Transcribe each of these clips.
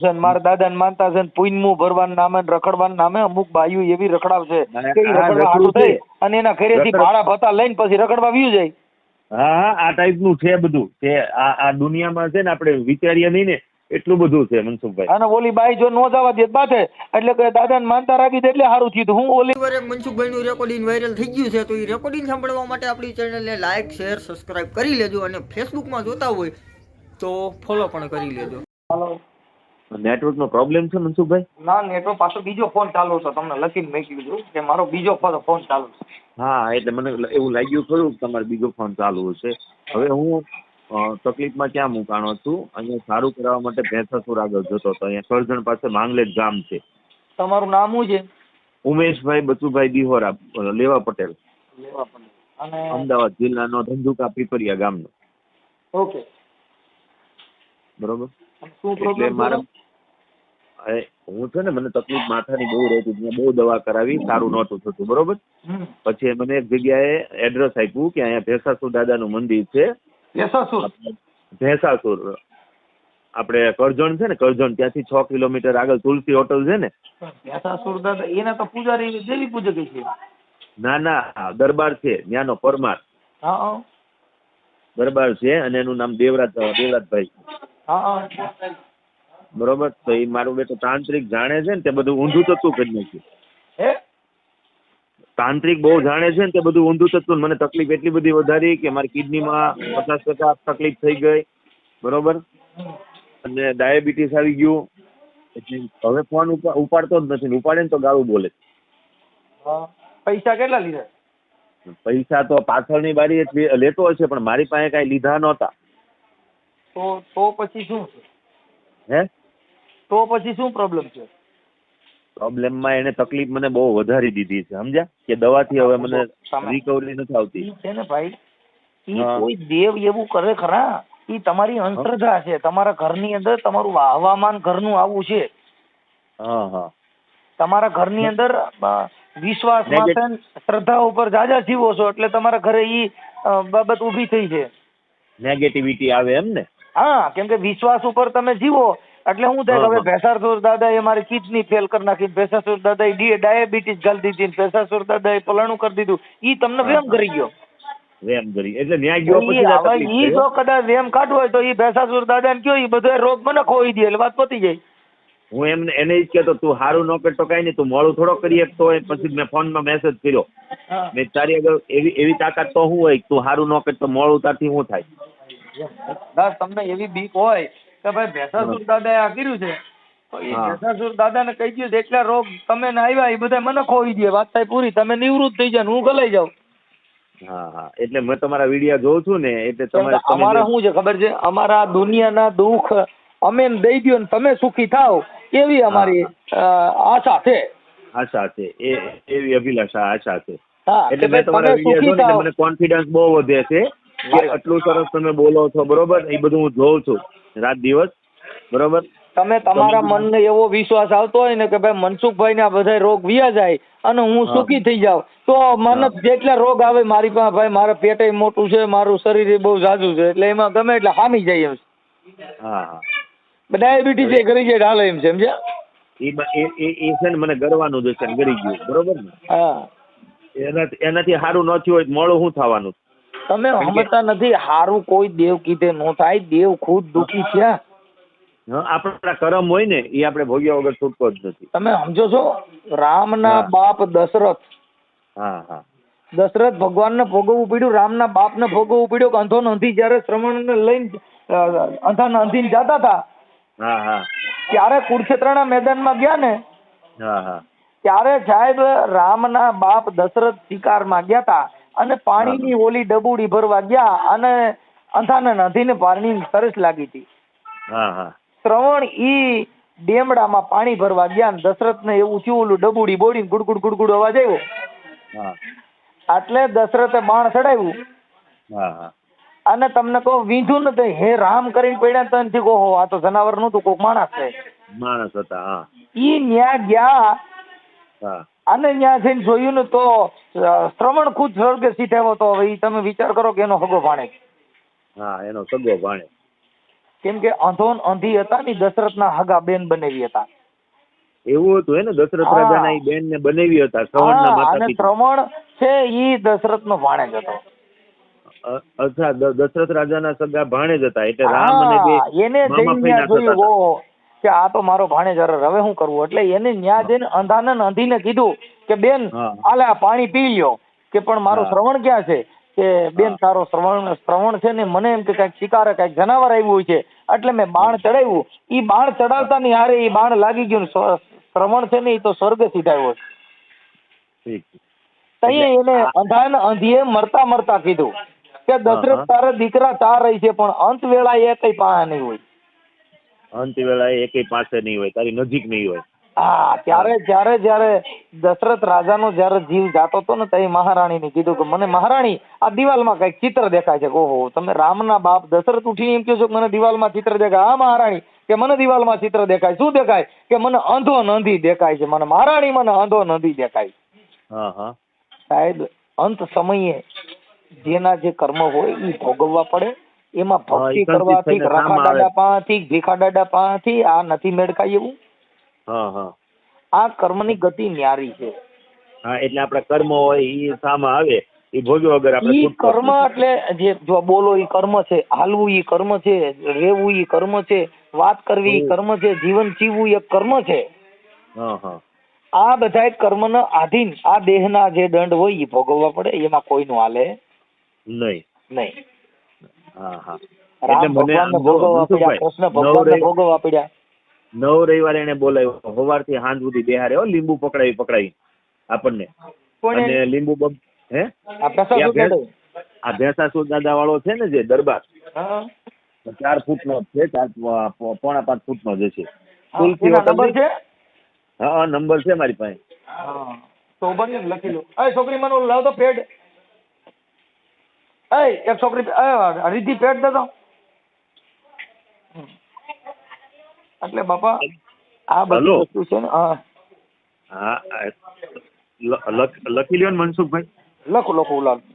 મારા દાદા ને માનતા છે ને પુણ્યમું ભરવાના નામે ને રખડવાના નામે અમુક બાયુ એવી રખડાવશે કે ઈ રખડવા હાટું થઈ અને એના ઘરેથી ભાડા ભત્તા લઈને પછી રખડવા વ્યુ જાય. હા આ ટાઈપનું છે બધું કે આ દુનિયામાં છે ને આપણે વિચારીએ નહીં ને એટલું બધું છે મનસુખભાઈ. અને ઓલી બાઈ જો નો જવા દે બાથે એટલે કે દાદા ને માનતા રાખી દે એટલે સારું થયું. હું ઓલી મનસુખભાઈ નું રેકોર્ડિંગ વાયરલ થઈ ગયું છે તો એ રેકોર્ડિંગ સાંભળવા માટે આપણી ચેનલને લાઈક શેર સબસ્ક્રાઇબ કરી લેજો અને ફેસબુકમાં જોતા હોય તો ફોલો પણ કરી લેજો. હાલો નેટવર્ક નો પ્રોબ્લેમ છે મનસુખભાઈ? ના નેટવર્ક પાછો બીજો ફોન ચાલુ છે તમને લખીને મેકી દીધું કે મારો બીજો ફોન ચાલુ છે. હા એટલે મને એવું લાગ્યું ખરું કે તમારો બીજો ફોન ચાલુ હશે. હવે હું તકલીફમાં ક્યાં મુકાણો છું, અહીંયા સારું કરાવવા માટે ભેંસાસુર આગળ જતો હતો. અહીંયા કરજણ પાસે માંગલેજ ગામ છે. તમારું નામ શું છે? ઉમેશભાઈ બચુભાઈ દિહોરા, લેવા પટેલ, લેવા પટેલ, અને અમદાવાદ જિલ્લાનો ધંધુકા પીપરિયા ગામનો. ઓકે બરોબર. શું એટલે પ્રોબ્લેમ મારા હું છે ને મને તકલીફ માથાની બહુ રહેતી, મેં બહુ દવા કરાવી, સારું નહોતું થતું. બરોબર. પછી મને એક જગ્યાએ એડ્રેસ આપ્યું કે અહીંયા ભેંસાસુર દાદાનું મંદિર છે. ભેંસાસુર આપણે કરજણ છે ને, કરજણ ત્યાંથી 6 કિલોમીટર આગળ તુલસી હોટલ છે ને. ભેંસાસુર દાદા એને તો પૂજારી દેવી પૂજક છે. ના ના દરબાર છે ત્યાંનો પરમાર. હા દરબાર છે અને એનું નામ દેવરાજભાઈ. હા બરોબર. તો એ મારું બેટો તાંત્રિક જાણે છે ને તે બધું ઊંધું તત્વું કરી નાખ્યું. તાંત્રિક બહુ જાણે છે ને તે બધું ઊંધું તત્વું. મને તકલીફ એટલી બધી વધારી કે મારી કિડનીમાં 50% તકલીફ થઈ ગઈ. બરોબર. અને ડાયાબિટીસ આવી ગયું. એટલે હવે ફોન ઉપાડતો જ નથી. ઉપાડે ને તો ગાળું બોલે. પૈસા કેટલા લીધા? પૈસા તો પાછળની બારી લેતો હશે પણ મારી પાસે કઈ લીધા નહોતા. તો પછી શું છે? હે તો પછી શું પ્રોબ્લેમ છે? પ્રોબ્લેમમાં એને તકલીફ મને બહુ વધારી દીધી છે, સમજ્યા? કે દવાથી હવે મને રિકવરી નથી આવતી. છે ને ભાઈ, ઈ કોઈ દેવ એવું કરે ખરા? ઈ તમારી અંધશ્રદ્ધા છે. તમારા ઘરની અંદર તમારું હવામાન ઘરનું આવું છે. તમારા ઘરની અંદર વિશ્વાસ માટે શ્રદ્ધા ઉપર જાજા જીવો છો એટલે તમારા ઘરે ઈ બાબત ઊભી થઈ છે. નેગેટિવિટી આવે એમ ને? હા, કેમ કે વિશ્વાસ ઉપર તમે જીવો એટલે શું થાય? હવે ભેંસાસુર દાદા એ મારી કિડની ફેલ કરી નાખી, ભેંસાસુર દાદા એ ડાયાબિટીસ ગાલી દીધી, ભેંસાસુર દાદા એ પલાણું કરી દીધું. ઈ તમને વેમ કરી ગયો. વેમ કરી એટલે ન્યાય ગયો પછી ઈ જો કદાચ વેમ કાઢવો હોય તો ઈ ભેંસાસુર દાદા ને કયો ઈ બધો રોગ મને ખોઈ દે એટલે વાત પતી જાય. હું એમને એને જ કહેતો તું સારું ન કરતો કઈ નહીં, તું મોડું થોડો કરી શકતો હોય. પછી મેં ફોનમાં મેસેજ કર્યો, મેં તારી આગળ એવી તાકાત તો શું હોય તું સારું ન કરતો મોડું તારથી શું થાય? બસ તમને એવી બીક હોય કે ભાઈ ભેંસાસુર દાદાએ આ કર્યું છે તો એ ભેંસાસુર દાદાને કહી દઉં એટલા રોગ તમે ને આવ્યા એ બધા મને ખોઈ દે. વાત થાય પૂરી. તમે નિવૃત્ત થઈ જાવ, હું ગલાઈ જાઉં. હા એટલે મેં તમારા વિડીયો જોઉં છું ને એટલે તમારે અમારા શું છે ખબર છે? અમારા દુનિયાના દુઃખ અમે દઈ દો ને તમે સુખી થાવ એવી અમારી આશા છે. આશા છે એવી અભિલાષા આશા છે. એટલે મેં તમારા વિડીયો જોઈને મને કોન્ફિડન્સ બહુ વધે છે કે આટલું સરસ તમે બોલો છો. બરોબર. એ બધું હું જોઉં છું રાત દિવસ. બરોબર. તમે તમારા મનને એવો વિશ્વાસ આવતો હોય ને કે ભાઈ મનસુખભાઈ ના બધા રોગ વિયા જાય અને હું સુખી થઈ જાઉં તો મને જેટલા રોગ આવે મારી પાસે ભાઈ મારા પેટે મોટું છે, મારું શરીર બહુ ઝાઝું છે એટલે એમાં ગમે એટલે હામી જાય એમ. ડાયાબિટીસ એ કરી જાય હાલે એમ છે, સમજ્યા? એ છે ને મને ગરવાનું જ છે, ગરી ગયું. બરોબર ને? હા. એનાથી સારું ન થયું હોય મોડું શું થવાનું? તમે સમજતા નથી. હારું કોઈ દેવ કીધે નો થાય. દેવ ખુદ દુખી થયા. આપણા કરમ હોય ને એ આપણે ભોગ્યા વગર છૂટકો જ નથી. તમે સમજો છો? રામના બાપ દશરથ, દશરથ ભગવાનને ભોગવવું પડ્યું, રામના બાપને ભોગવવું પડ્યું. અંધો અંધી જયારે શ્રવણને લઈને અંધા અંધીને જતા હતા ત્યારે કુરુક્ષેત્રના મેદાનમાં ગયા ને ત્યારે સાહેબ રામના બાપ દશરથ શિકારમાં ગયા હતા અને પાણીની ઓલી ડબુડી ભરવા ગયા અને અંધાને અંધીને પાણીની તરસ લાગી હતી. શ્રવણ ઈ ડેમડામાં પાણી ભરવા ગયા ને દશરથને એવું થયું ઓલું ડબુડી બોડીને ગુડગુડ ગુડગુડ અવાજ આવ્યો એટલે દશરથે બાણ ચડાવ્યું અને તમને કહો વીંધું નથી હે રામ કરીને પડ્યા તને કહો આ તો જનાવર નતું કોક માણસ છે. માણસ હતા. ઈ ન્યા ગયા અને ન્યા જઈને જોયું ને તો શ્રવણ ખુદ સ્વર્ગે સીધાવો તો હવે તમે વિચાર કરો કે એનો હગો ભાણે. એનો સગો ભાણે. કેમ કે અંધો ને અંધી હતા ને દશરથના હગા બેન બનેવી હતા. એવું હતું ને, દશરથ રાજાના ઈ બેન ને બનેવી હતા, શ્રવણના માતા અને પિતા. શ્રવણ છે ઈ દશરથનો ભાણેજ હતો. અચ્છા, દશરથ રાજાના સગા ભાણેજ હતા, એટલે રામ અને બે એને મામા જઈને ફઈના થતા જોયું હતા. કે આ તો મારો ભાણેજ, હવે શું કરવું? એટલે એને ન્યા જઈને અંધાને ને અંધીને કીધું કે બેન આલે આ પાણી પી લ્યો. કે પણ મારું શ્રવણ ક્યાં છે? કે બેન તારો શ્રવણ છે ને મને એમ કે કઈક શિકારે કઈક જનાવર આવ્યું હોય છે, એટલે મેં બાણ ચડાવ્યું. ઈ બાણ ચડાવતા ની હારે ઈ બાણ લાગી ગયું. શ્રવણ છે ને ઈ તો સ્વર્ગ સીધાયો છે. એને અંધાને અંધીએ મરતા મરતા કીધું કે દશરથ તારા દીકરા 4 રહી છે, પણ અંત વેળા એ કઈ પાસે નહીં હોય. અંત વેળા એકેય પાસે નહીં હોય, તારી નજીક નહીં હોય. ત્યારે જયારે દશરથ રાજાનો જયારે જીવ જાતો હતો ને, તો મહારાણીને કીધું કે મને મહારાણી આ દિવાલમાં કઈક ચિત્ર દેખાય છે. ઓહો, તમે રામના બાપ દશરથ ઉઠીને એમ કહો છો કે મને દિવાલમાં ચિત્ર દેખાય? હા મહારાણી, કે મને દિવાલમાં ચિત્ર દેખાય. શું દેખાય? કે મને અંધો નંધી દેખાય છે. મને મહારાણી, મને અંધો નંધી દેખાય. સાહેબ, અંત સમયે જેના જે કર્મ હોય એ ભોગવવા પડે. એમાં ભક્તિ કરવાથી, રખા દાદા પાસેથી, ભીખા દાદા પાસેથી આ નથી મેળખાય એવું. આ કર્મની ગતિ ન્યારી છે. એટલે આપણા કર્મ હોય ઈ સામા આવે, ઈ ભોગવ્યા વગર આપણે ઈ કર્મ એટલે જે જો બોલો ઈ કર્મ છે, હાલવું ઈ કર્મ છે, રહેવું ઈ કર્મ છે, વાત કરવી ઈ કર્મ છે, જીવન જીવવું એક કર્મ છે. આ બધા કર્મના આધીન આ દેહના જે દંડ હોય એ ભોગવવા પડે. એમાં કોઈનું હાલે નહીં. રામ ભગવાનને ભોગવવા પડ્યા, કૃષ્ણ ભગવાનને ભોગવવા પડ્યા. 9 રવિવારે એને બોલાવ્યો, સવારથી સાંજ સુધી બેહારે, લીંબુ પકડાવી આપણને. અને લીંબુ આ ભેંસાસુર દાદા વાળો છે ને જે દરબાર, 4 ફૂટનો છે, 4.5 ફૂટનો જ છે. નંબર છે મારી પાસે. તો બને લખી લો. છોકરી મને લાવ તો પેડ. એક છોકરી રીતિ પેડ દે તો. એટલે બાપા આ બધી વસ્તુ છે ને. લખી લ્યો ને મનસુખભાઈ. લખો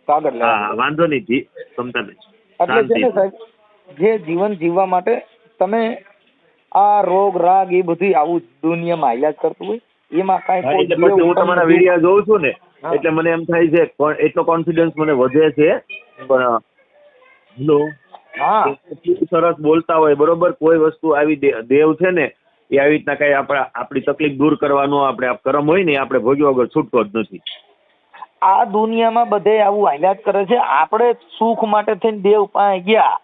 કાગળ લે. વાંધો નહીં, ક્ષમતા નહીં. એટલે છે ને સાહેબ, જે જીવન જીવવા માટે તમે આ રોગ રાગ એ બધું આવું દુનિયામાં ઇલાજ કરતું હોય, એમાં કાંઈ હું તમારા વિડીયો જોઉં છું ને, એટલે મને એમ થાય છે, પણ એટલો કોન્ફિડન્સ મને વધે છે. પણ એટલું સરસ બોલતા હોય, બરોબર. કોઈ વસ્તુ આવી દેવ છે ને એ આવી રીતના કઈ આપણી તકલીફ દૂર કરવાનો આપણે કર્મ હોય ને, આપણે ભોગવ્યા વગર છૂટતો જ નથી. આ દુનિયામાં બધે આવું હાલ્યા કરે છે. આપણે સુખ માટે થઈને દેવ પાસે ગયા.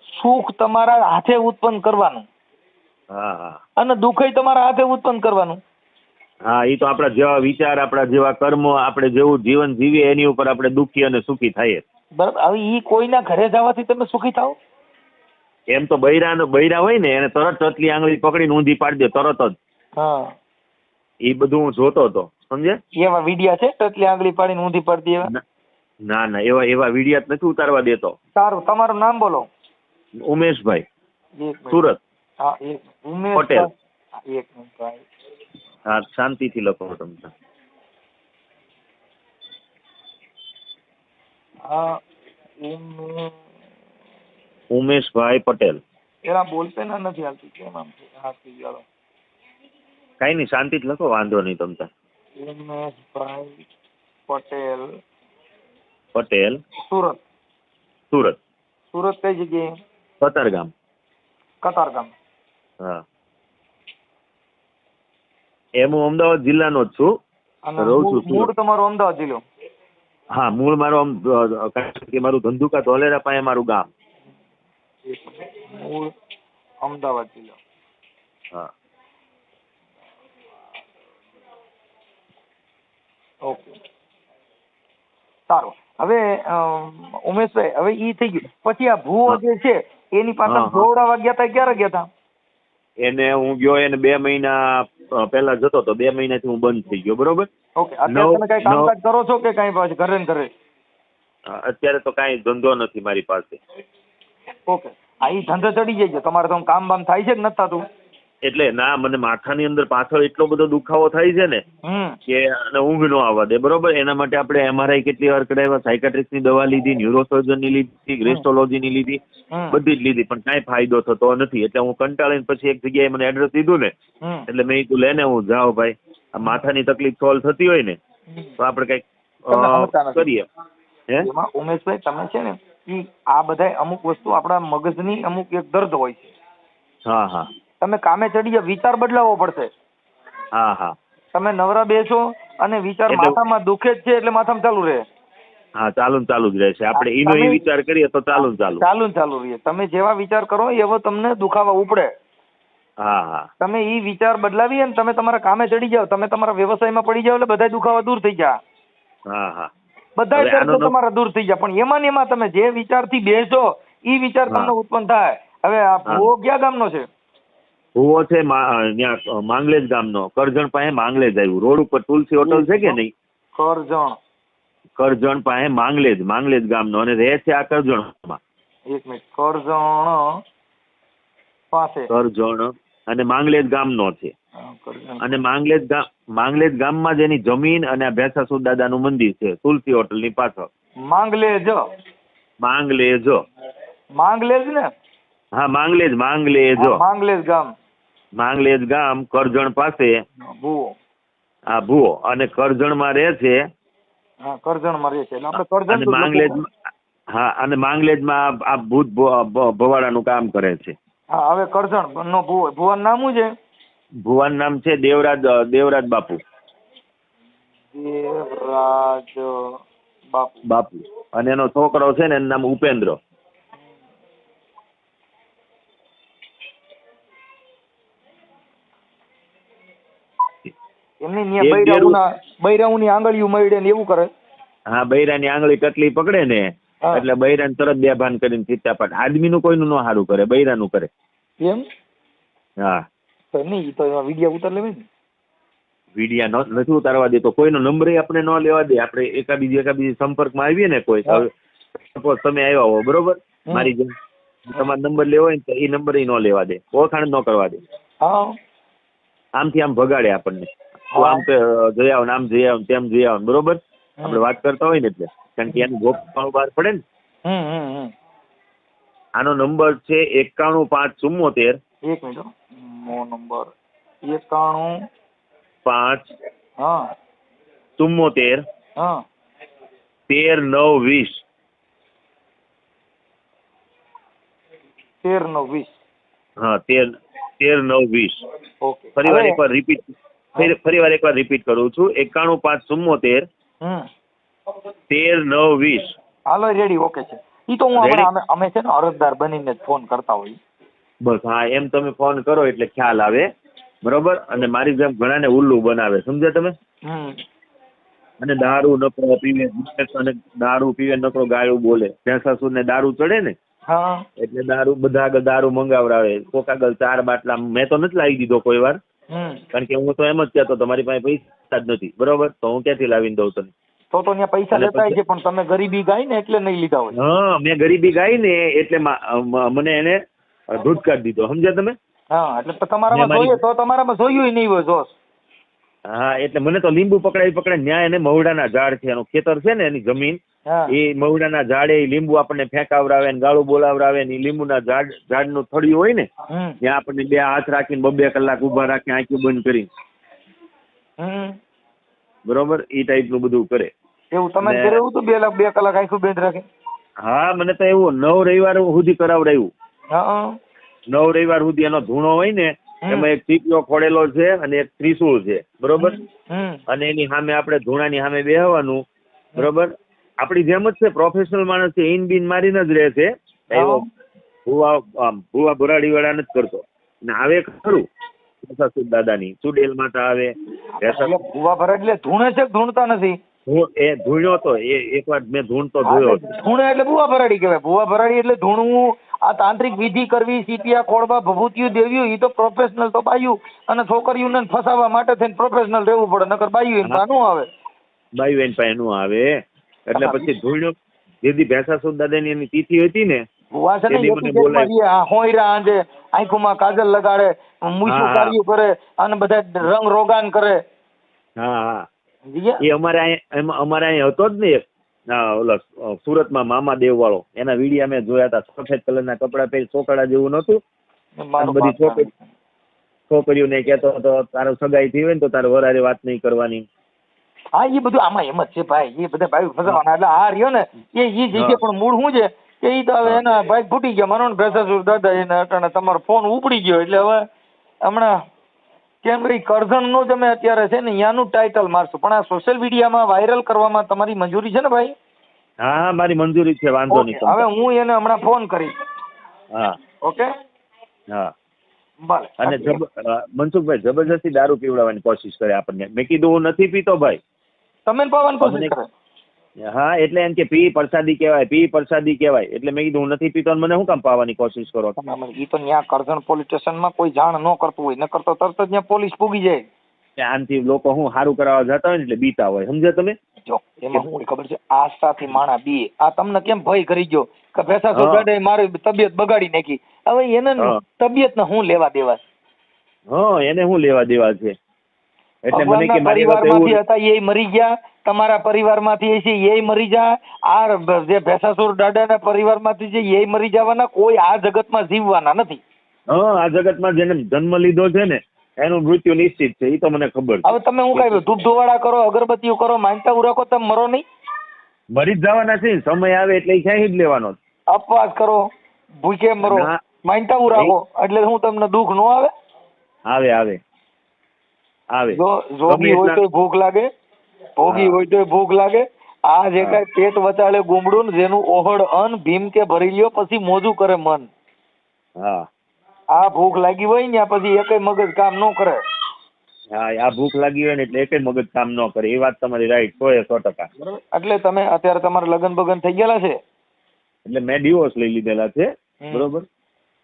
સુખ તમારા હાથે ઉત્પન્ન કરવાનું, અને દુઃખ તમારા હાથે ઉત્પન્ન કરવાનું. એ તો આપણા જેવા વિચાર, આપણા જેવા કર્મ, આપણે જેવું જીવન જીવીએ એની ઉપર આપણે દુઃખી અને સુખી થાય. બરાબર. હવે ઈ કોઈના ઘરે જવાથી તમે સુખી થાવ? એમ તો બૈરા હોય ને એને તરત ટચલી આંગળી પકડીને ઊંધી પાડી દે તરત જ. એ બધું હું જોતો હતો, સમજે? એવા વિડિયા છે ટચલી આંગળી પાડીને ઊંધી પાડી દે? ના, એવા વિડિયા નથી ઉતારવા દેતો. સારું, તમારું નામ બોલો. ઉમેશભાઈ, સુરત. ઉમેશ પટેલ. એક મિનિટ ભાઈ. શાંતિથી લખો તમે. ઉમેશભાઈ પટેલ. એના બોલપેન નથી હાલતી, કેમ આમ છે? કઈ નહીં, શાંતિથી લખો, વાંધો નહીં તમતા. ઉમેશભાઈ પટેલ. સુરત. કઈ જગ્યાએ? કતારગામ. એમ હું અમદાવાદ જિલ્લાનો જ છું. રહું છું. મૂળ તમારો અમદાવાદ જિલ્લો? હા, મૂળ મારો મારું ધંધુકા ધોલેરા પાસે મારું ગામ. મૂળ અમદાવાદ જિલ્લો. ઓકે, સારું. હવે ઉમેશભાઈ, હવે ઈ થઈ ગયું. પછી આ ભૂવો જે છે એની પાસે જોવડાવવા ગયા હતા, ક્યારે ગયા હતા? એને હું ગયો, એને 2 મહિના પહેલા જતો તો, 2 મહિનાથી હું બંધ થઈ ગયો, બરોબર. ઓકે. અત્યારે તમે કઈ કામકાજ કરો છો કે કઈ પાછું ઘરે ને ઘરે? અત્યારે તો કઈ ધંધો નથી મારી પાસે. ઓકે. ઈ ધંધો ચડી જાય છે તમારે? તો કામ બામ થાય છે કે નથી થતું? એટલે ના મને માથાની અંદર પાછળ એટલો બધો દુખાવો થાય છે ને કે અને ઊંઘ નો આવવા દે. બરોબર, એના માટે આપણે MRI કેટલી વાર કરાવ્યા, સાયકાટ્રિસ્ટ ની દવા લીધી, ન્યુરોસર્જન ની લીધી, ગ્રેસ્ટોલોજી ની લીધી, બધી જ લીધી, પણ કાંઈ ફાયદો થતો નથી. એટલે હું કંટાળીને પછી એક જગ્યાએ મને એડ્રેસ દીધું ને, એટલે મેં કીધું લેને હું જાઓ ભાઈ, આ માથાની તકલીફ સોલ્વ થતી હોય ને તો આપણે કઈક કરીએ. એમાં ઉમેશભાઈ તમે છે ને આ બધા અમુક વસ્તુ આપણા મગજની અમુક એક દર્દ હોય છે. હા હા, તમે કામે ચડી જાવ, વિચાર બદલાવવો પડશે. હા હા, તમે નવરા બેસો અને વિચાર માથામાં દુખે જ છે એટલે માથામાં ચાલુ રહે. હા, ચાલુ જ રહેશે. આપણે એનો એ વિચાર કરીએ તો ચાલુ રહે. તમે જેવા વિચાર કરો એવો તમને દુખાવા ઉપડે. હા હા, તમે ઈ વિચાર બદલાવી અને તમે તમારા કામે ચડી જાવ, તમે તમારા વ્યવસાયમાં પડી જાવ એટલે બધા દુખાવા દૂર થઈ જાય. હા હા, બધા દર્દો તમારા દૂર થઈ જાય. પણ એમાં ને એમાં તમે જે વિચારથી બેસો ઈ વિચાર તમને ઉત્પન્ન થાય. હવે આ ભૂવો ક્યાં ગામનો છે? ભૂવો છે ત્યાં માંગલેજ ગામનો, કરજણ પાસે માંગલેજ આવ્યું. રોડ ઉપર તુલસી હોટલ છે કે નહીં? કરજણ પાસે માંગલેજ ગામનો, અને રહે છે આ કરજણમાં. એક મિનિટ, કરજણ પાસે કરજણ અને માંગલેજ ગામનો છે. અને માંગલેજ ગામમાં જ એની જમીન અને આ ભેંસાસુર દાદાનું મંદિર છે તુલસી હોટલ ની પાછળ. માંગલેજ ને? હા, માંગલેજ ગામ કરજણ પાસે ભૂવો. હા, ભૂવો. અને કરજણમાં રહે છે. કરજણમાં રહે છે એટલે આપણે અને કરજણ માંગલેજમાં આ ભૂત ભવાડાનું કામ કરે છે. હા, હવે કરજણ નો ભૂવો, ભુવાનું નામ શું છે? ભુવાનું નામ છે દેવરાજ બાપુ. અને એનો છોકરો છે ને એનું નામ ઉપેન્દ્ર. એમની બૈરાઉની આંગળીઓ મળે ને એવું કરે. હા, બૈરાની આંગળી ટટલી પકડે ને એટલે બૈરાને તરત બેભાન કરીને ચિત્તાપાટ. આદમીનું કોઈનું ન સારું કરે, બૈરાનું કરે. એમ? હા. તો નહીં, તો એમાં વિડિયા ઉતાર લેવાય ને? વિડિયા નથી ઉતારવા દે તો કોઈનો નંબર આપણે ન લેવા દે. આપણે એકાબીજી સંપર્કમાં આવીએ ને કોઈ, સપોઝ તમે આવ્યા હો, બરોબર, મારી જેમ તમારો નંબર લેવો હોય ને તો એ નંબર ન લેવા દે, ઓળખાણ ન કરવા દે. આમથી આમ ભગાડે આપણને. આમ જઈ આવ, આમ જઈ આવ, તેમ જઈ આવ, બરોબર, આપણે વાત કરતા હોય ને એટલે, કારણ કે એનું ગોપ બહાર પડે ને. આનો નંબર છે 91 5 74. એક મિનિટ, નંબર 91 5 74 13 9 20. 13 9 20. હા, 13 9 20. ઓકે. ફરીવાર એકવાર રિપીટ કરું છું. 91 5 74 13 9 20. હાલો, રેડી, ઓકે છે. ઈ તો હું અમે છે ને અરજદાર બનીને જ ફોન કરતા હોય. બસ, હા, એમ તમે ફોન કરો એટલે ખ્યાલ આવે, બરોબર. અને મારી જેમ ઘણાને ઉલ્લુ બનાવે, સમજ્યા તમે? અને દારૂ નકરો પીવે, અને દારૂ પીવે નકરો ગાળું બોલે. ભેંસાસુર ને દારૂ ચડે ને એટલે બધા આગળ દારૂ મંગાવડાવે. કોક આગળ 4 બાટલા. મેં તો નથી લાવી દીધો કોઈ વાર, કારણ કે હું તો એમ જ કહેતો તમારી પાસે પૈસા જ નથી, બરોબર, તો હું ક્યાંથી લાવીને દઉં તને? તો ત્યાં પૈસા લેતા છે, પણ તમે ગરીબી ગાઈ ને એટલે નહીં લીધા હોય. હા, મેં ગરીબી ગાઈ ને એટલે મને એને ધૂટકારી દીધો, સમજ્યા તમે? હા, એટલે તમારામાં જોઈએ તો તમારામાં જોયું નહીં હોય જોશ. હા, એટલે મને તો લીંબુ પકડાય ન્યાય. એને મહુડાના ઝાડ છે, એનું ખેતર છે ને, એની જમીન, એ મહુડાના ઝાડે લીંબુ આપણને ફેંકાવરાવે ને ગાળું બોલાવરાવે ને. લીંબુના ઝાડનું થળિયું હોય ને ત્યાં આપણને 2 હાથ રાખીને 2 કલાક ઉભા રાખી આંખી બંધ કરી, બરોબર, એ ટાઈપનું બધું કરે. એવું તમે કરેવું તો 2 કલાક આંખું બંધ રાખે? હા, મને તો એવું 9 રવિવાર સુધી કરાવડાવ્યું. 9 રવિવાર સુધી એનો ધૂણો હોય ને એમાં એક ટીપિયો ખોડેલો છે અને એક ત્રિશુળ છે, બરોબર. અને એની સામે આપણે ધૂણાની સામે બેહવાનું, બરોબર. આપણી જેમ જ છે, પ્રોફેશનલ માણસ છે, ઈન બીન મારીને જ રહે છે. એવો ભૂવા ભરાડી વાળા નથી કરતો. ને આવે ખરું ભેંસાસુર દાદાની ચુડેલ માતા આવે. ભૂવા ભરાડી એટલે ધૂણે છે, ધૂણતા નથી? એ ધૂણ્યો તો એકવાર મેં ધૂણતો જોયો. ધૂણે એટલે ભૂવા ભરાડી કહેવાય. ભૂવા ભરાડી એટલે ધૂણવું. આ તાંત્રિક વિધિ કરવી, સીપિયા ખોળવા, ભભૂતિયું દેવ્યું, એ તો પ્રોફેશનલ તો બાયું અને છોકરીઓને ફસાવવા માટે થઈને પ્રોફેશનલ રહેવું પડે, નકર બાયું એમ પાનું આવે. બાયું એન પાસે નું આવે. એટલે પછી ધૂણ્યો જેથી ભેંસાસુર દાદાની એની તિથિ હતી ને ભુવા છે ને એની મને એટીકેટમાં બોલાય. જે આ હોયરા આંજે આંખોમાં કાજલ લગાડે, મૂછું હા. કાર્યું કરે અને બધા રંગ રોગાન કરે. હા હા સમજ્યા? એ અમારે અહીંયા હતો જ ને એક ઓલા સુરતમાં મામા દેવ વાળો, એના વિડીયા મેં જોયા હતા. સફેદ કલરના કપડા પહેરી ચોકડા જેવું નતું, અને મારું બધી છોકરીઓને કહેતો હતો તારો સગાઈ થઈ હોય ને તો તારે વરારે વાત નહીં કરવાની. હા એ બધું આમાં એમ જ છે ભાઈ, એ બધા ભાઈ ફસાવાના. એટલે આ રહ્યો ને એ જગ્યાએ પણ મૂળ શું છે કે એ તો હવે એના ભાઈ ફૂટી ગયા માનો ને ભેસાસુર દાદા એને અટાણે તમારો ફોન ઉપડી ગયો એટલે હવે હમણાં કેમ ભાઈ કરજણ નું તમે અત્યારે છે ને ત્યાંનું ટાઇટલ મારશું, પણ આ સોશિયલ મીડિયામાં વાયરલ કરવામાં તમારી મંજૂરી છે ને ભાઈ? હા હા મારી મંજૂરી છે, વાંધો ઓકે, નહીં. હવે હું એને હમણાં ફોન કરીશ. હા ઓકે હા ભલે. અને મનસુખભાઈ જબરજસ્તી દારૂ પીવડાવવાની કોશિશ કરે આપણને. મેં કીધું હું નથી પીતો ભાઈ. તમે પાવાની કોશિશ કરે? હા એટલે એમ કે પી પ્રસાદી કહેવાય, પી પ્રસાદી કહેવાય. એટલે મેં કીધું હું નથી પીતો અને મને શું કામ પાવાની કોશિશ કરો? એ તો ત્યાં કરજણ પોલીસ સ્ટેશનમાં કોઈ જાણ ન કરતું હોય, ન કરતો તરત જ ત્યાં પોલીસ પૂગી જાય. આનથી લોકો હું સારું કરાવવા જતા હોય ને એટલે બીતા હોય, સમજ્યા તમે? જો એમાં શું ખબર છે, આસ્થાથી માણા બી આ તમને કેમ ભય કરી ગયો કે ભેસાસુર દાદાએ મારી તબિયત બગાડી નાખી. હવે એને તબિયતને હું લેવા દેવા? હા એને શું લેવા દેવા છે? એટલે મને કે મારી પરિવારમાંથી હતા એ મરી ગયા, તમારા પરિવારમાંથી છે એ મરી જાય, આ જે ભેસાસુર દાદાના પરિવારમાંથી છે એ મરી જવાના, કોઈ આ જગતમાં જીવવાના નથી. હા આ જગતમાં જેને જન્મ લીધો છે ને એનું મૃત્યુ નિશ્ચિત છે, એ તો મને ખબર છે. હવે તમે હું કઈ ધૂપ ધોવાડા કરો, અગરબત્તીઓ કરો, માનતા ઉરાકો, તમે મરો નહીં? મરી જ જવાના છે, સમય આવે એટલે ક્યાંય જ લેવાનો. અપવાસ કરો, ભૂખે મરો, માનતા ઉરાકો, એટલે હું તમને દુઃખ ન આવે? આવે આવે આવે. જો જોગી હોય તો ભૂખ લાગે, ભોગી હોય તો ભૂખ લાગે. આ જે કઈ પેટ વચાળે ગુમડું ને જેનું ઓહડ અન્ન ભીમ કે ભરી લ્યો પછી મોજું કરે મન. હા આ ભૂખ લાગી હોય ને પછી એકય મગજ કામ ન કરે. હા આ ભૂખ લાગી હોય ને એટલે એકય મગજ કામ ન કરે. એ વાત તમારી રાઈટ, 100%. એટલે તમે અત્યારે તમારા લગ્ન બગન થઈ ગયેલા છે? એટલે મેં ડિવોર્સ લઈ લીધેલા છે, બરોબર.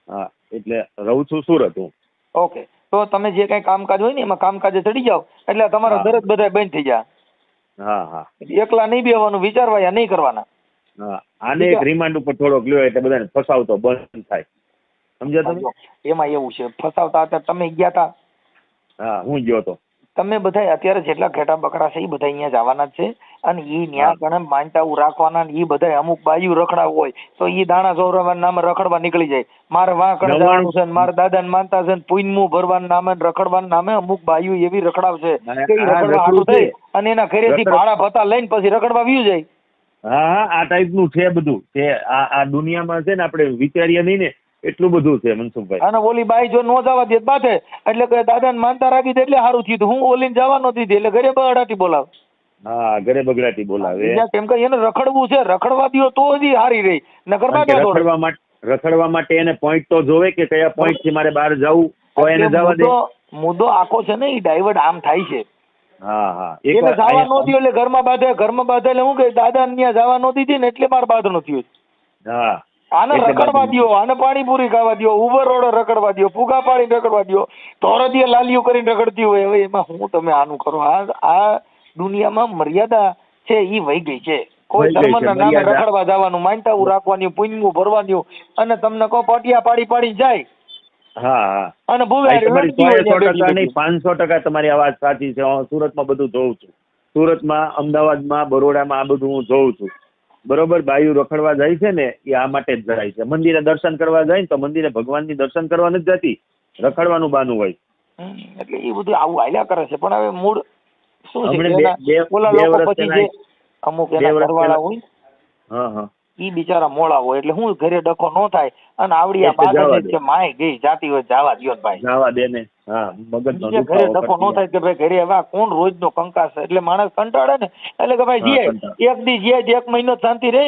હા એટલે રહું છું સુરત હું. ઓકે, તો તમે જે કઈ કામકાજ હોય ને એમાં કામકાજે ચડી જાવ એટલે તમારા દરદ બધા બંધ થઈ જાય. હા હા એકલા નહીં બેવાનું, વિચારવા નહીં કરવાના. હા આને એક રિમાન્ડ ઉપર થોડોક લ્યો એટલે બધાને ફસાવતો બંધ થાય, સમજ્યા તમે? એમાં એવું છે ફસાવતા અત્યારે તમે ગયા હતા? હા હું ગયો હતો. તમે બધા અત્યારે જેટલા ઘેટા બકરા છે એ બધા અહીંયા જવાના જ છે, અને ઈ ન્યા ગણે માનતા રાખવાના. ઈ બધા અમુક બાયુ રખડા હોય તો ઈ દાણા જોરવાના નામે રખડવા નીકળી જાય. મારે વાંકણ જવાનું છે, મારા દાદાને માનતા છે, પુણ્યમું ભરવાના નામે રખડવાના નામે અમુક બાયુ એવી રખડાવશે કે ઈ રખડવા હાટું થઈ અને એના ઘરેથી ભાડા ભત્તા લઈને પછી રખડવા વ્યુ જાય. હા હા આ ટાઈપનું છે બધું. તે આ દુનિયામાં છે ને આપણે વિચારીએ નહીં ને એટલું બધું છે મનસુખભાઈ. અને ઓલી બાઈ જો નો જવા દે બાથે એટલે કે દાદાને માનતા રાખી દે એટલે સારું થયું. હું ઓલીને જવા નો દીધી એટલે ઘરે બગાડાટી બોલાવે. હા ઘરે બગડાટી બોલાવે. કેમ કે એને રખડવું છે, રખડવા દો તો જ હારી રહી. રખડવા માટે એને પોઈન્ટ તો જોવે કે કયા પોઈન્ટ થી મારે બહાર જવું તો એને જવા દે. મુદ્દો આખો છે ને એ ડાયવર્ટ આમ થાય છે. હા હા એને જવા નો દો એટલે ઘરમાં બાંધે એટલે હું કે દાદા ને ત્યાં જવા નો દીધી ને એટલે મારે બાદ નો થયો. હા આને રખડવા દો, આને પાણીપુરી ખાવા દો, ઉબર રોડ રખડવા દો, ફુગા પાડી રખડવા દો, ધોરદીએ લાલિયું કરીને રખડતી હોય. હવે એમાં હું તમે આનું કરો? આ દુનિયામાં મર્યાદા છે ઈ વહી ગઈ છે. કોઈ ધર્મના નામે રખડવા જવાનું, માનતા રાખવાની, પુણ્યમું ભરવાનું, અને તમને કહો પટિયા પાડી પાડી જાય. હા હા અને 500% તમારી આ વાત સાચી છે. હું સુરતમાં બધું જોઉં છું. સુરતમાં, અમદાવાદમાં, બરોડામાં આ બધું હું જોઉં છું. બરોબર. બાયુ રખડવા જાય છે ને એ આ માટે જ જાય છે. મંદિરે દર્શન કરવા જાય ને તો મંદિરે ભગવાનની દર્શન કરવા નથી જતી, રખડવાનું બાનું હોય. એટલે એ બધું આવું હાલ્યા કરે છે. પણ હવે મૂળ શું છે, અમુક એના ઘરવાળા હોય ઈ બિચારા મોળા હોય એટલે હું ઘરે ડખો ન થાય. અને આવડી આ બાદ કે માય ગઈ જાતી હોય જવા દો ભાઈ, જવા દે ને. હા મગજનો ઘરે ડખો ન થાય કે ભાઈ ઘરે હવે કોણ રોજ નો કંકાસ. એટલે માણસ કંટાળે ને એટલે કે ભાઈ જીએ એક દી જીએ 1 મહિનો શાંતિ રહે.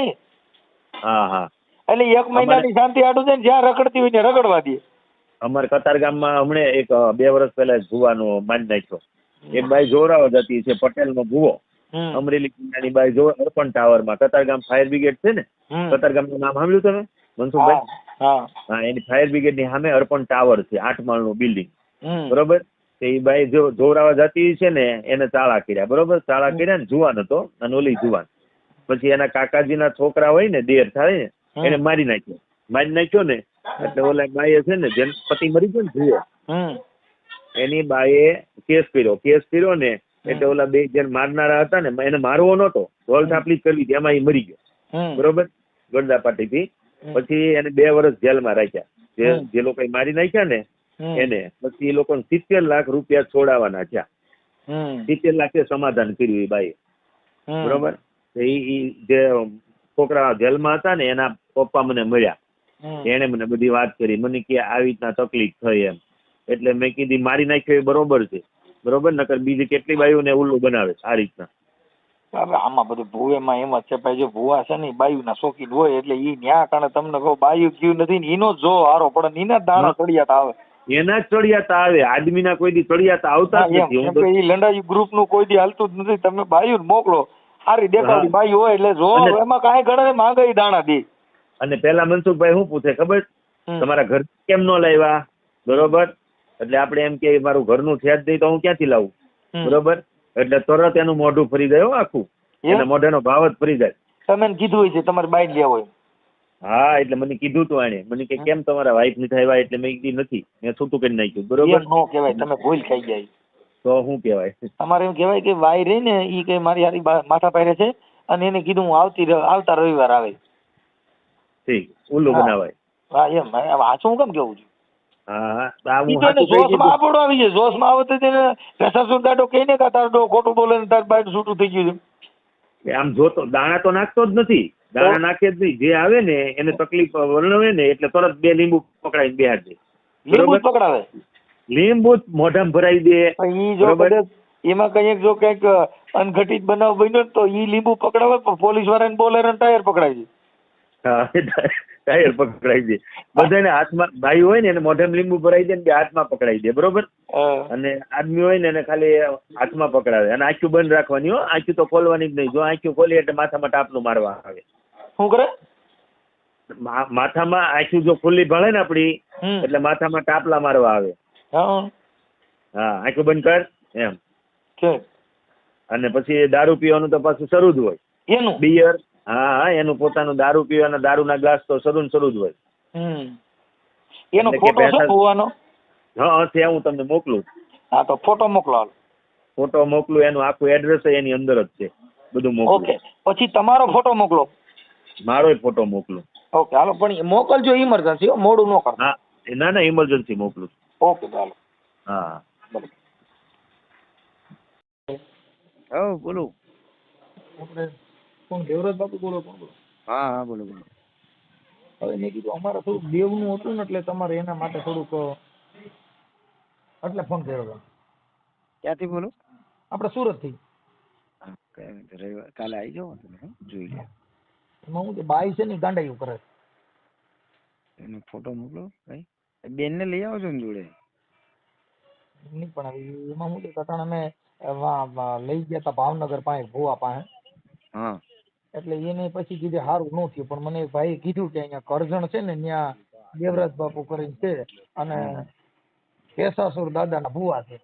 હા હા એટલે 1 મહિનાની શાંતિ આડું છે ને જ્યાં રખડતી હોય ને રખડવા દે. અમારે કતારગામમાં હમણે એક 2 વર્ષ પહેલા ભુવાનો મારી નાખ્યો. એક બાઈ જોરાવર હતી છે, પટેલનો ભુવો. અમરેલી જિલ્લાની બાઈ જો અર્પણ ટાવરમાં કતારગામ ફાયર બ્રિગેડ છે ને, કતારગામનું નામ સાંભળ્યું તમે મનસુખભાઈ? હા એની ફાયર બ્રિગેડ ની સામે અર્પણ ટાવર છે, 8 માળનું બિલ્ડિંગ. બરોબર. એ બાઈ જો જોરાવા જતી છે ને એને ચાળા કર્યા. બરોબર. ચાળા કર્યા ને જુવાન હતો અને ઓલી જુવાન. પછી એના કાકાજીના છોકરા હોય ને, દેર થાય ને, એને મારી નાખ્યો. મારી નાખ્યો ને એટલે ઓલા બાઈએ છે ને જેમ પતિ મરી ગયો ને ભૂવો એની બાએ કેસ કર્યો ને એટલે ઓલા બે જેને મારનારા હતા ને એને મારવો નતો, ઢોલ થાપલી જ કરવી એમાં એ મરી ગયો, બરોબર, ગોરદાપાટીથી. પછી એને 2 વર્ષ જેલમાં રાખ્યા, જે લોકો મારી નાખ્યા ને એને. પછી એ લોકોને 70 લાખ રૂપિયા છોડાવવાના થયા, 70 લાખ સમાધાન કર્યું એ બાઈએ, બરોબર. એ જે છોકરા જેલમાં હતા ને એના પપ્પા મને મળ્યા, એને મને બધી વાત કરી, મને કે આવી રીતના તકલીફ થઈ એમ. એટલે મેં કીધી મારી નાખ્યો એ બરોબર છે, બરોબર, નકર બીજી કેટલી બાયુને ઉલ્લુ બનાવે આ રીતના. આમાં બધું ભૂવેમાં એમ જ છે ભાઈ, જો ભૂવા છે ને બાયુ ના શોખીન હોય એટલે ઈ ન્યા કારણે તમને કહું બાયુ ગયું નથી ને એનો જો હારો પડે, એના દાણા ચડિયાતા આવે, એના જ ચડિયાતા આવે, આદમીના કોઈ દી ચડિયાતા આવતા જ નથી. ઈ લંડાઈ ગ્રુપ નું કોઈ દી હાલતું જ નથી. તમે બાયુ મોકલો, સારી દેખાડી બાયુ હોય એટલે જો એમાં કાંઈ ગણે માંગે દાણા દે. અને પેલા મનસુખભાઈ શું પૂછે ખબર, તમારા ઘર કેમ નો લાવ્યા, બરોબર, એટલે આપણે એમ કે મારું ઘરનું છે જ નહીં તો હું ક્યાંથી લાવું, બરોબર. એટલે તરત એનું મોઢું ફરી જાય આખું, એના મોઢાનો ભાવ જ ફરી જાય. તમે કીધું હોય છે તમારી બાઈક લેવો હોય? હા, એટલે મને કીધું તું એને, મને કે કેમ તમારા વાઈફ નથી આવ્યા, એટલે મેં કીધું નથી, મેં છૂટું કરી નાખ્યું, બરોબર. નો કહેવાય, તમે ભૂલ ખાઈ જાય. તો શું કહેવાય? તમારે એમ કહેવાય કે વાઈ રહી ને ઈ કે મારી હારી માથા પાયરે છે અને એને કીધું હું આવતા રવિવાર આવે. ઠીક, ઉલ્લુ બનાવાય. હા એમ, આ શું કેમ કેવું છું? હા, જોશમાં આપડો આવી જાય, જોશમાં આવે તો તેને રસાસુર દાડો કહીને કે તાર ખોટું બોલે ને તાર બાઈક છૂટું થઈ ગયું છે. આમ જોતો દાણા તો નાખતો જ નથી, દાણા નાખે જ નહીં, જે આવે ને એને તકલીફ વર્ણવે ને એટલે તરત 2 લીંબુ પકડાઈને બેહાર દે. લીંબુ પકડાવે, લીંબુ મોઢામાં ભરાઈ દે. ઈ જો એમાં કઈક જો કઈક અનઘટિત બનાવ બન્યો તો ઈ લીંબુ પકડાવે, પણ પોલીસ વાળાને બોલેરો ટાયર પકડાઈ દે. હા, ટાયર પકડાઈ દે. બધાને હાથમાં ભાઈ હોય ને એને મોઢામાં લીંબુ ભરાઈ દે ને હાથમાં પકડાઈ દે, બરોબર. અને આદમી હોય ને એને ખાલી હાથમાં પકડાવે. અને આંખું બંધ રાખવાની હો, આંખું તો ખોલવાની જ નહીં. જો આંખું ખોલી એટલે માથામાં ટાપલું મારવા આવે. શું કરે? માથામાં આંખું જો ખુલ્લી ભળે ને આપડી એટલે માથામાં ટાપલા મારવા આવે. હા, આંખું બંધ કર એમ. અને પછી દારૂ પીવાનું તો પાછું શરૂ જ હોય એનું, બિયર. હા, એનું પોતાનું દારૂ પીવાના દારૂના ગ્લાસ તો શરૂ જ હોય. એનો ફોટો છે હોવાનો? હા, ત્યાં હું તમને મોકલું. હા, તો ફોટો મોકલો. ફોટો મોકલું, એનું આખું એડ્રેસ એની અંદર જ છે, બધું મોકલું. ઓકે, પછી તમારો ફોટો મોકલો. મારો ફોટો મોકલું. ઓકે, હાલો, પણ મોકલજો ઇમરજન્સી, મોડું ન કરો. હા, ના, ઇમરજન્સી મોકલું. ઓકે, ચાલો. હા, બોલો. આપણે કોણ દેવરાજ બાપુ બોલો? કોણ બોલો? હા, બોલો. હવે મેં કીધું અમારે થોડુંક દેવનું હતું ને એટલે તમારે એના માટે થોડુંક એટલે ફોન કર્યો હતો. ક્યાંથી બોલો? આપણે સુરત થી. રવિવાર કાલે આવી જાઓ, તમે જોઈ લે. એમાં હું બાઈ છે ને ગાંડાયું કરે, એનો ફોટો મોકલો. ભાઈ બેન ને લઈ આવો છો ને જોડે? નહીં, પણ એમાં હું કટાણ અમે લઈ ગયા હતા ભાવનગર પાસે ભુવા પાસે. હા, એટલે એને પછી કીધું સારું ન થયું, પણ મને ભાઈ કીધું કે અહીંયા કરજણ છે ને ત્યાં દેવરાજ બાપુ કરીને છે અને કેસાસુર દાદાના ભુવા છે.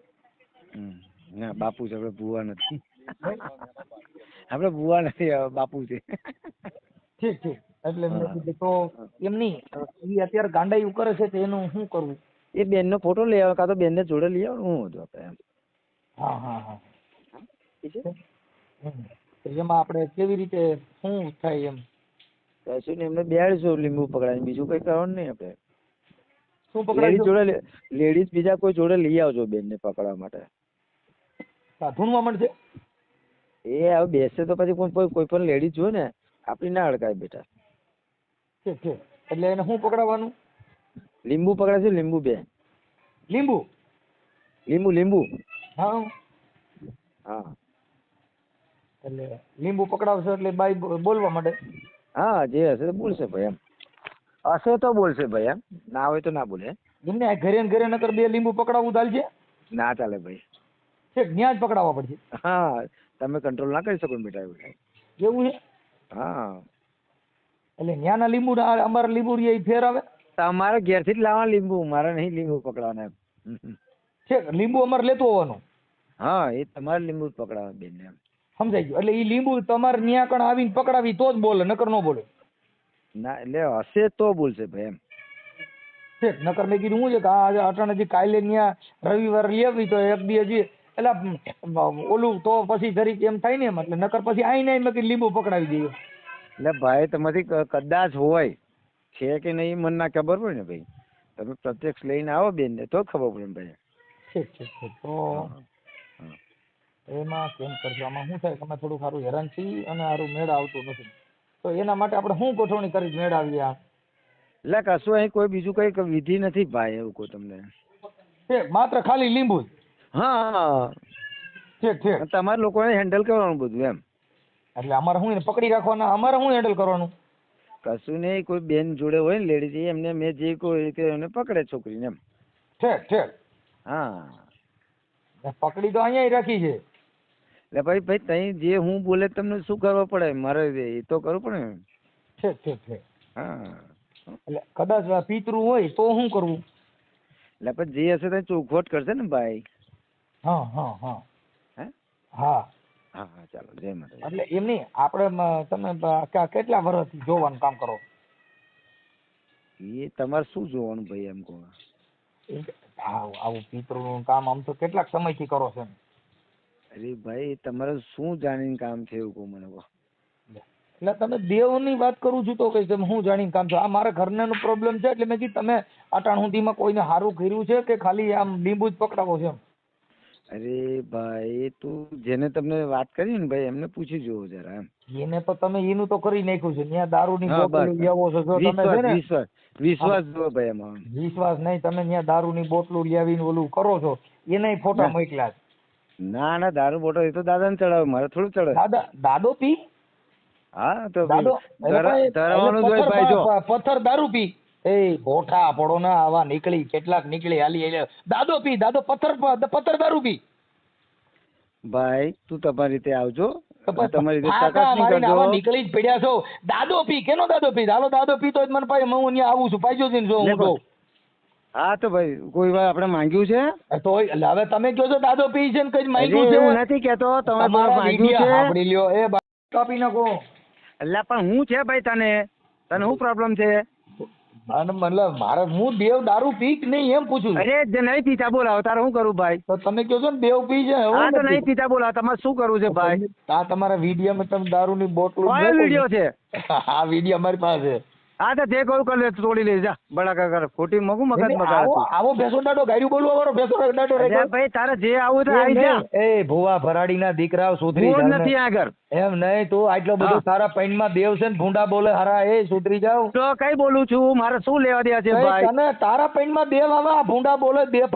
ના, બાપુ છે, આપણે ભુવા નથી. આપણે ભુવા નથી, બાપુ છે. ઠીક. એટલે મેં કીધું તો એમ નહીં, એ અત્યારે ગાંડાયું કરે છે તો એનું શું કરવું? એ બેન નો ફોટો લઈ આવે, કાં તો બેન ને જોડે લઈ આવે. હું હતું આપણે? હા. એમાં આપણે કેવી રીતે શું થાય એમ? કશું ને એમને બેહાડીશું, લીંબુ પકડાય, બીજું કઈ કરવાનું નહીં. આપણે શું પકડાય જોડે લેડીઝ બીજા કોઈ જોડે લઈ આવજો બેન ને પકડવા માટે. ઢૂંઢવા મળશે એ હવે બેસે તો પછી કોઈ પણ લેડીઝ જોવે ને, આપડી ના અડકાય બેટા. ઠીક. એટલે એને શું પકડાવવાનું? લીંબુ પકડાશે. લીંબુ બે લીંબુ. હા, એટલે લીંબુ પકડાવશે એટલે બાઈ બોલવા માટે. હા, જે હશે તો બોલશે ભાઈ, એમ હશે તો બોલશે ભાઈ, એમ ના હોય તો ના બોલે. એમને ઘરે નકર 2 લીંબુ પકડાવવું ચાલશે? ના ચાલે ભાઈ, ત્યાં જ પકડાવવા પડશે. હા, તમે કંટ્રોલ ના કરી શકો બેટા, એવું છે? હા, એટલે ત્યાંના લીંબુ અમારા લીંબુ ફેર આવે? તમારે ઘેરથી જ લાવવા લીંબુ, મારે નહીં લીંબુ પકડવાના. છે લીંબુ અમારે લેતું આવવાનું? હા, એ તમારે લીંબુ જ પકડાવે બેન, એમ સમજાઈ ગયું. એટલે એ લીંબુ તમારે ત્યાં કણ આવીને પકડાવી તો જ બોલે, નકર ન બોલે. ના એટલે હશે તો બોલશે ભાઈ એમ. છે નકર મેં કીધું શું છે કે આજે અટાણેથી કાલે ન્યા રવિવાર લેવી તો એક દી હજી એટલે ઓલું તો પછી જરીક એમ થાય ને એમ એટલે નકર પછી આઈ નહીં મેં કીધું લીંબુ પકડાવી દઈએ. એટલે ભાઈ તમારી કદાચ હોય છે કે નહીં મને ના ખબર પડે ને ભાઈ. તમે પ્રત્યક્ષ લઈને આવો બેન ને તો ખબર પડે ને ભાઈ. ઠીક તો એમાં કેમ કરજો આમાં શું થાય તમે થોડું સારું હેરાન છીએ અને સારું મેળ આવતું નથી તો એના માટે આપણે શું ગોઠવણી કરી મેળ આવીએ આ એટલે કશું અહીં કોઈ બીજું કઈ વિધિ નથી ભાઈ એવું કહું તમને. ઠીક માત્ર ખાલી લીંબુ જ. હા ઠીક તમારે લોકોને હેન્ડલ કરવાનું બધું એમ. એટલે અમારે શું એને પકડી રાખવાના અમારે શું હેન્ડલ કરવાનું. કશું નહીં કોઈ બેન જોડે હોય ને લેડીઝ એમને મેં જે કોઈ કે એમને પકડે છોકરીને એમ. ઠીક હા પકડી તો અહીંયા રાખી છે. એટલે ભાઈ તઈ જે હું બોલે તમને શું કરવું પડે મારે એ તો કરવું પડે ને. ઠીક હા એટલે કદાચ પિતૃ હોય તો શું કરવું. એટલે પછી જે હશે તે ચોખવટ કરશે ને ભાઈ. હા હે હા હા ચાલો જય માતા. એટલે એમ નહીં આપણે તમે કેટલા વર્ષથી જોવાનું કામ કરો. એ તમારે શું જોવાનું ભાઈ એમ કહો. આવું પિતૃનું કામ આમ તો કેટલાક સમયથી કરો છો. અરે ભાઈ તમારે શું જાણીને કામ છે એવું કહો મને કહો. એટલે તમે દેવની વાત કરું છું તો કઈ તમે હું જાણીને કામ છો. આ મારા ઘરનાનો પ્રોબ્લેમ છે એટલે મેં કીધું તમે અટાણ સુધીમાં કોઈને સારું કર્યું છે કે ખાલી આમ લીંબુ જ પકડાવો છે એમ. અરે ભાઈ તું જેને તમને વાત કરી ને ભાઈ એમને પૂછી જોવો જરા એમ. એને તો તમે એનું તો કરી નાખ્યું છે ત્યાં દારૂની હા, બોટલો બસ. લેવો છો જો તમે છે ને વિશ્વાસ જો ભાઈ એમાં. વિશ્વાસ નહીં તમે ત્યાં દારૂની બોટલો લાવીને ઓલું કરો છો એના ફોટા મોકલ્યા છે. ના દારૂ બોટલ એ તો દાદાને ચડાવે મારે થોડું ચડાવે. દાદો પી હા તો દાદો ધરવાનું જ હોય ભાઈ જો. પથ્થર દારૂ પી એ ગોઠા પડો ના આવા નીકળી કેટલાક નીકળી હાલી દાદો પી દાદો પથ્થર દારૂ પી. ભાઈ તું તમારી રીતે આવજો તમારી રીતે ફાંકા ચકાસણી મારીને કરજો. આવા નીકળી જ પડ્યા છો. દાદો પી કેનો દાદો પી દાદો પી તો જ મને પાછી હું અહીંયા આવું છું પાછો જઈને જો હું કહું. હા તો ભાઈ કોઈ વાર આપણે માંગ્યું છે તો એટલે હવે તમે કહો છો દાદો પી છે ને કઈ માંગ્યું અરે, છે. એવું નથી કેતો તમે માંગ્યું છે સાંભળી લ્યો એ કાપી નાખો. એટલે પણ હું છે ભાઈ તને શું પ્રોબ્લેમ છે. મતલબ મારે હું દેવ દારૂ પી કે નહીં એમ પૂછું. અરે જે નહીં પીતા બોલાવો તારે શું કરવું ભાઈ. તો તમે કહો છો ને દેવ પી છે હા તો નહીં પીતા બોલાવો તમારે શું કરવું છે ભાઈ. આ તમારા વિડીયોમાં તમે દારૂની બોટલ કયો વિડીયો છે. આ વિડીયો અમારી પાસે. હા તો જે કહું કરી લે તોડી લે જા બળા કર ખોટી મોગું મગજ મગજ. આવો ભેસો ડાડો ગાયું બોલવા વાળો ભેસો ડાડો અરે ભાઈ તારે જે આવું તો આવી જા. એ ભુવા ભરાડીના દીકરાઓ સુધરી હું જ જાવ નથી આગળ. એમ નહીં તું આટલો બધો તારા પૈણમાં દેવ છે ને ભૂંડા બોલે હારા એ સુધરી જાવ. તો કઈ બોલું છું મારે શું લેવા દેવા છે ભાઈ. તને તારા પૈણમાં દેવ આવે આ ભૂંડા બોલે દેવ